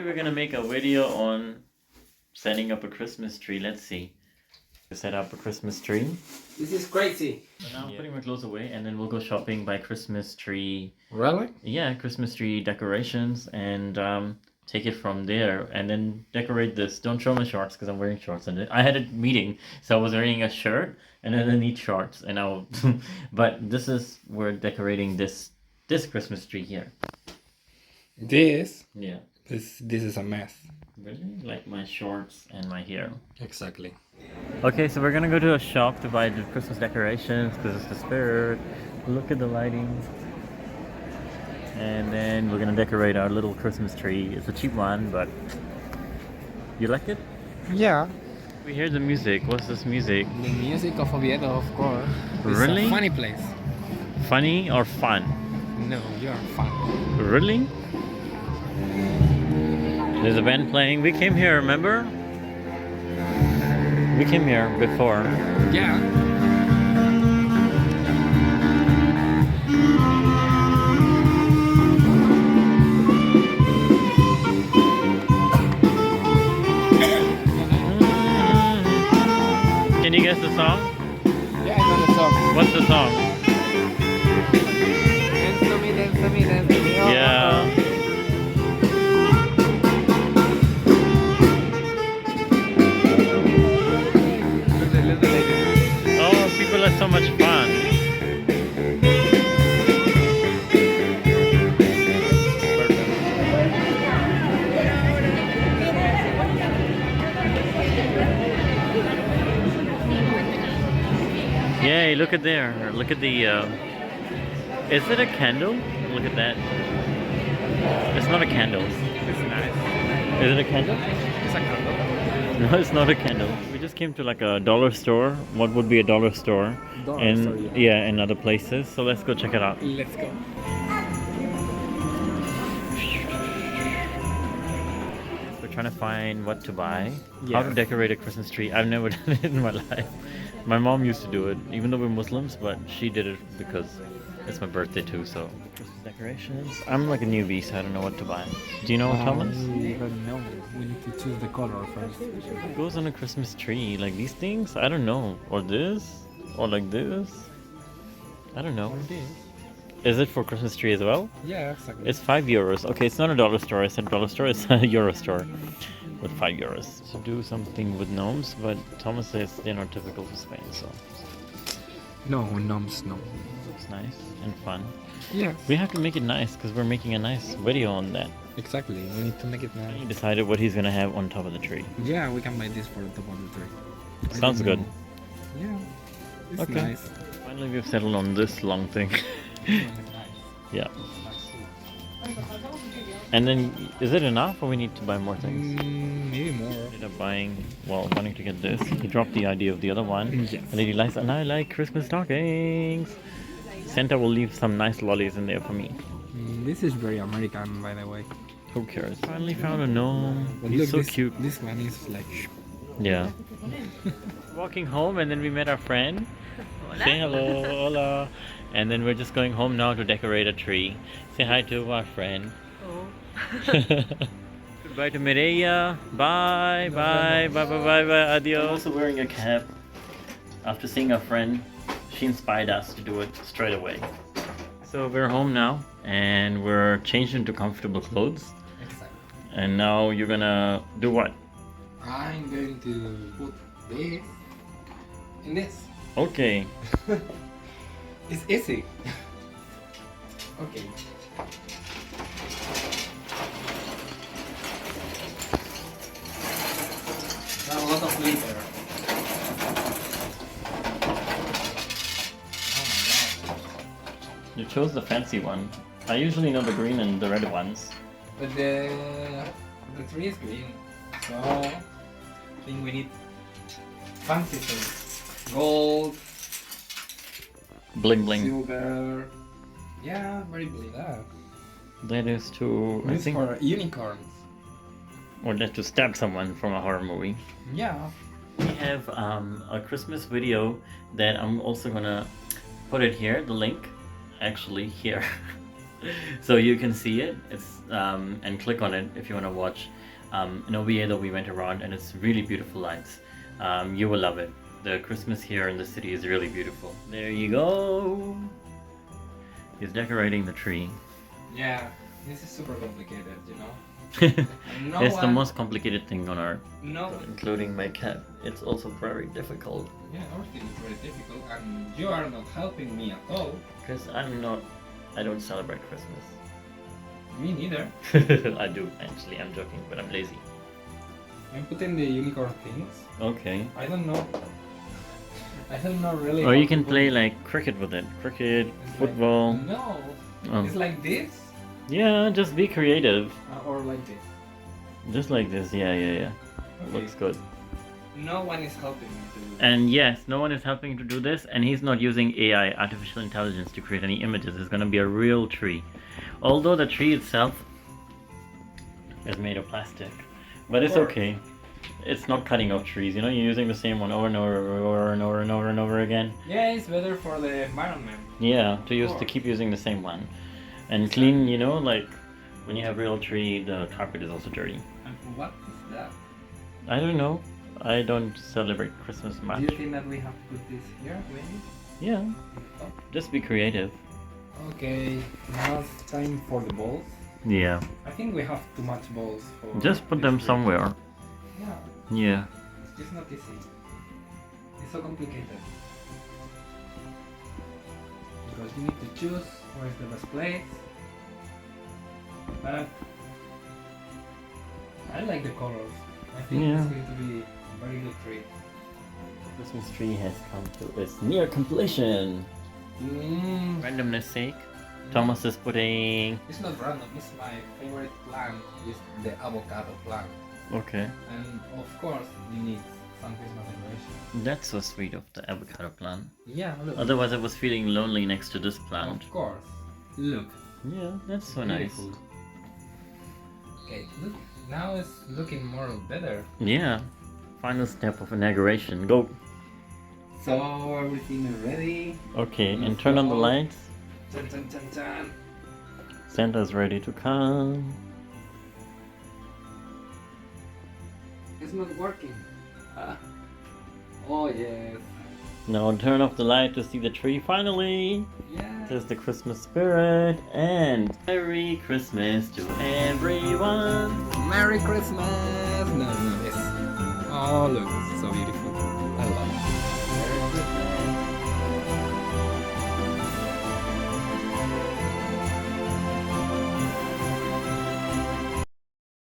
we're gonna make a video on setting up a Christmas tree. Let's see. To set up a Christmas tree. This is crazy. So now I'm putting my clothes away and then we'll go shopping by Christmas tree. Really? Yeah, Christmas tree decorations and take it from there and then decorate this. Don't show my shorts because I'm wearing shorts and I had a meeting, so I was wearing a shirt and then I need shorts and I'll but we're decorating this Christmas tree here. This is a mess. Really? Like my shorts and my hair. Exactly. Okay, so we're gonna go to a shop to buy the Christmas decorations because it's the spirit. Look at the lighting. And then we're gonna decorate our little Christmas tree. It's a cheap one, but you like it? Yeah. We hear the music. What's this music? The music of Oviedo, of course. Really? It's a funny place. Funny or fun? No, you're fun. Really? There's a band playing. We came here, remember? We came here before. Yeah. Can you guess the song? Yeah, I know the song. What's the song? Dance to me, dance to me, dance to me. Oh, Yeah. Oh, people are so much fun. Yay, look at there. Look at the, is it a candle? Look at that. It's not a candle. It's nice. Is it a candle? It's a candle. No, it's not a candle. We just came to like a dollar store. What would be a dollar store? Yeah, in other places. So let's go check it out. Let's go. We're trying to find what to buy. How to decorate a Christmas tree. I've never done it in my life. My mom used to do it, even though we're Muslims, but she did it because it's my birthday too, so. Christmas decorations. I'm like a newbie, so I don't know what to buy. Do you know, Thomas? We don't know. We need to choose the color first. What goes on a Christmas tree? Like these things? I don't know. Or this? Or like this? I don't know. Is it for Christmas tree as well? Yeah, exactly. It's €5. Okay, it's not a dollar store. I said dollar store. It's a euro store with €5. To do something with gnomes, but Thomas says they're not typical for Spain, so. No, gnomes, no. It's nice and fun. Yeah. We have to make it nice because we're making a nice video on that. Exactly. We need to make it He nice. decided what he's gonna have on top of the tree. Yeah, we can buy this for the top of the tree. Sounds good. Yeah. It's Okay. nice. Finally, we've settled on this long thing. Yeah. And then, is it enough, or we need to buy more things? Maybe more. Ended up wanting to get this. He dropped the idea of the other one. Yes. And then he likes, and I like Christmas stockings. Santa will leave some nice lollies in there for me. This is very American, by the way. Who cares? Finally found a gnome. But He's look, so this, cute. This one is like. Yeah. Walking home, and then we met our friend. Say hello, hola. And then we're just going home now to decorate a tree. Say hi to our friend. Goodbye to Mireia. Bye, bye, bye, bye, bye, bye. Adios. Also wearing a cap. After seeing our friend, she inspired us to do it straight away. So we're home now, and we're changed into comfortable clothes. Exactly. And now you're gonna do what? I'm going to put this in this. Okay. It's easy. Okay. Now a lot of glitter. Oh my god. You chose the fancy one. I usually know the green and the red ones. But the tree is green. So I think we need fancy things. Gold, Bling bling. silver. Yeah, very bling. That is to, I This think, for unicorns. or that to stab someone from a horror movie. Yeah. We have a Christmas video that I'm also gonna put it here, the link, actually here. So you can see it. It's and click on it if you want to watch In Oviedo, we went around, and it's really beautiful lights. You will love it. The Christmas here in the city is really beautiful. There you go. He's decorating the tree. Yeah, this is super complicated, you know. It's the most complicated thing on earth, No. including my cat. It's also very difficult Yeah, everything is very difficult, and you are not helping me at all. because I don't celebrate Christmas. Me neither. I do actually. I'm joking, but I'm lazy. I'm putting the unicorn things. Okay. I don't know. I don't know really. Or how you to can put play it. like cricket with it. Cricket, It's football. Like, no. Oh. It's like this, Yeah, just be creative. or like this. Just like this. Yeah. Okay. Looks good. No one is helping me to do that. And yes, no one is helping to do this, and he's not using AI, artificial intelligence, to create any images. It's gonna be a real tree. Although the tree itself is made of plastic. But it's course. okay. It's not cutting off trees, you know, you're using the same one over and over and over and over and over again. Yeah, it's better for the environment. Yeah, to course. keep using the same one. And clean, you know, like when you have real tree, the carpet is also dirty. And what is that? I don't know. I don't celebrate Christmas much. Do you think that we have to put this here, maybe? Yeah, Oh. just be creative. Okay, now it's time for the balls. Yeah, I think we have too much balls for. just put this them tree. somewhere. Yeah, Yeah. it's just not easy. It's so complicated. Because you need to choose where is the best place. But I like the colors. I think Yeah. it's going to be a very good tree. Christmas tree has come to its near completion. Mm. Randomness sake, Thomas is putting. It's not random. It's my favorite plant. Is the avocado plant. Okay. And of course, you need some Christmas decoration. That's so sweet of the avocado plant. Yeah, look. Otherwise, I was feeling lonely next to this plant. Of course. Look. Yeah, that's so nice. Beautiful. Okay, look. Now it's looking more better. Yeah. Final step of inauguration. Go. So everything is ready. Okay, and turn on the lights. Dun, dun, dun, dun. Santa's ready to come. It's not working. Oh yes. Now turn off the light to see the tree finally. Yeah. There's the Christmas spirit. And Merry Christmas to everyone. Merry Christmas. No, this. Oh look, it's so beautiful.